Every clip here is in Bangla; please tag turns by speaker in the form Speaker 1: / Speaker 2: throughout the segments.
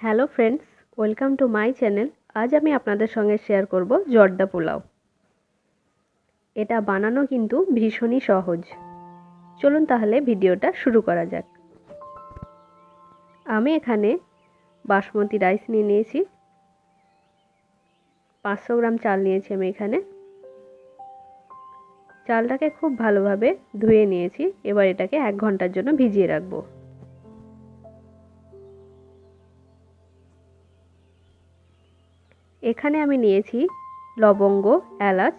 Speaker 1: Hello friends, welcome to my channel. আজ আমি আপনাদের সঙ্গে শেয়ার করব জর্দা পোলাও। এটা বানানো কিন্তু ভীষণই সহজ। চলুন তাহলে ভিডিওটা শুরু করা যাক। আমি এখানে বাসমতি রাইস নিয়ে নিয়েছি, 500 গ্রাম চাল নিয়েছি আমি এখানে। চালটাকে খুব ভালোভাবে ধুয়ে নিয়েছি। এবার এটাকে 1 ঘন্টার জন্য ভিজিয়ে রাখবো। এখানে আমি নিয়েছি লবঙ্গ, এলাচ,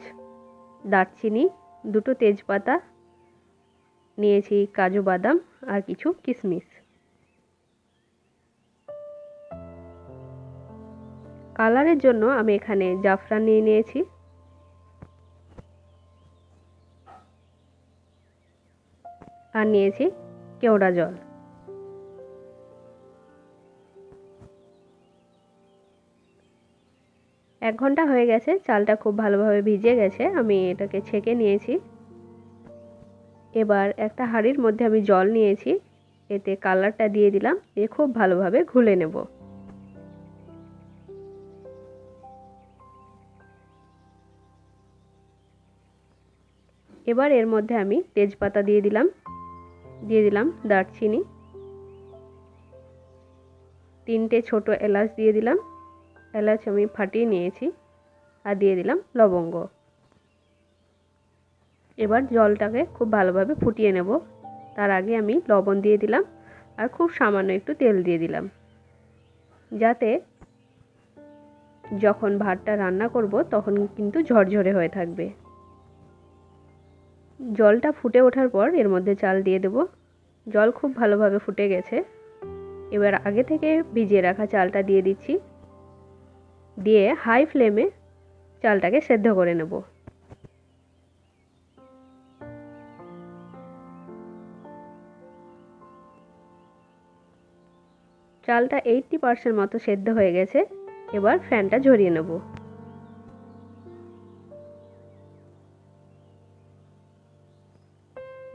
Speaker 1: দারচিনি, 2টো তেজপাতা, নিয়েছি কাজু বাদাম আর কিছু কিশমিশ। কালারের জন্য আমি এখানে জাফরান নিয়ে নিয়েছি। আর নিয়েছি কেওড়া জল। এক ঘন্টা হয়ে গেছে, চালটা খুব ভালোভাবে ভিজে গেছে। আমি এটাকে ছেঁকে নিয়েছি। এবার একটা হাঁড়ির মধ্যে আমি জল নিয়েছি, এতে কালারটা দিয়ে দিলাম, দিয়ে খুব ভালোভাবে ঘুলে নেব। এবার এর মধ্যে আমি তেজপাতা দিয়ে দিলাম দারচিনি, 3টে ছোট এলাচ দিয়ে দিলাম, এলাচ আমি ফাটিয়ে নিয়েছি, আর দিয়ে দিলাম লবঙ্গ। এবার জলটাকে খুব ভালোভাবে ফুটিয়ে নেব। তার আগে আমি লবণ দিয়ে দিলাম আর খুব সামান্য একটু তেল দিয়ে দিলাম, যাতে যখন ভাতটা রান্না করব তখন কিন্তু ঝরঝরে হয়ে থাকবে। জলটা ফুটে ওঠার পর এর মধ্যে চাল দিয়ে দেব। জল খুব ভালোভাবে ফুটে গেছে। এবার আগে থেকে ভিজিয়ে রাখা চালটা দিয়ে দিচ্ছি, দিয়ে হাই ফ্লেমে চালটাকে সেদ্ধ করে নেব। চালটা 80% মতো সেদ্ধ হয়ে গেছে। এবার ফ্যানটা ঝরিয়ে নেব।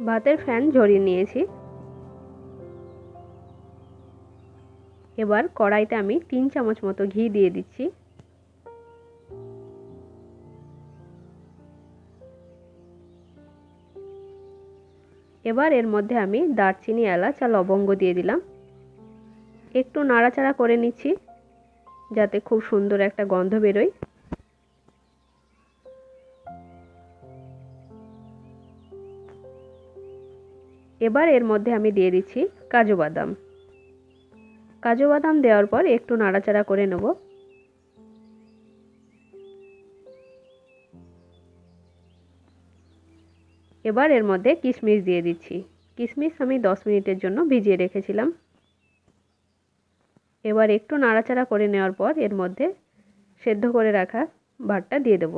Speaker 1: ভাতের ফ্যান ঝরিয়ে নিয়েছি। এবার কড়াইতে আমি 3 চামচ মতো ঘি দিয়ে দিচ্ছি। এবার এর মধ্যে আমি দারচিনি, এলাচ আর লবঙ্গ দিয়ে দিলাম। একটু নাড়াচাড়া করে নিচ্ছি, যাতে খুব সুন্দর একটা গন্ধ বেরোয়। এবার এর মধ্যে আমি দিয়ে দিচ্ছি কাজু বাদাম। কাজু বাদাম দেওয়ার পর একটু নাড়াচাড়া করে নেব। এবার এর মধ্যে কিশমিশ দিয়ে দিচ্ছি। কিশমিশ আমি 10 মিনিটের জন্য ভিজিয়ে রেখেছিলাম। এবার একটু নাড়াচাড়া করে নেওয়ার পর এর মধ্যে সেদ্ধ করে রাখা ভাতটা দিয়ে দেব।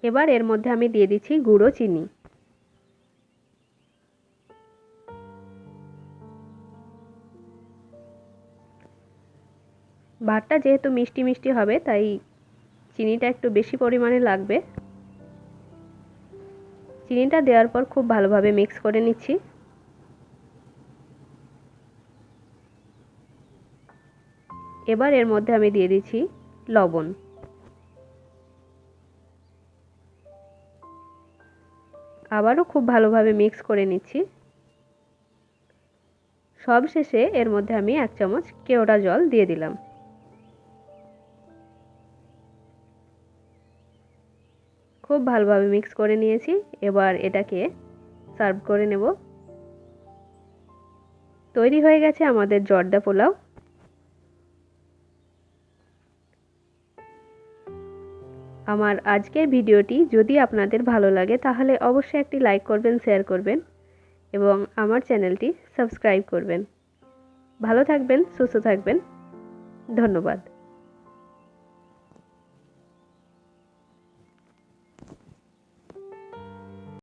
Speaker 1: এবার এর মধ্যে আমি দিয়ে দিচ্ছি গুঁড়ো চিনি। ভাতটা যেহেতু মিষ্টি মিষ্টি হবে, তাই চিনিটা একটু বেশি পরিমাণে লাগবে। চিনিটা দেওয়ার পর খুব ভালোভাবে মিক্স করে নিচ্ছি। এবার এর মধ্যে আমি দিয়ে দিচ্ছি লবণ। আবারও খুব ভালোভাবে মিক্স করে নিচ্ছি। সব শেষে এর মধ্যে আমি 1 চামচ কেওড়া জল দিয়ে দিলাম। খুব ভালোভাবে মিক্স করে নিয়েছি। এবার এটাকে সার্ভ করে নেব। তৈরি হয়ে গেছে আমাদের জর্দা পোলাও। আমার আজকের ভিডিওটি যদি আপনাদের ভালো লাগে তাহলে অবশ্যই একটি লাইক করবেন, শেয়ার করবেন এবং আমার চ্যানেলটি সাবস্ক্রাইব করবেন। ভালো থাকবেন, সুস্থ থাকবেন। ধন্যবাদ।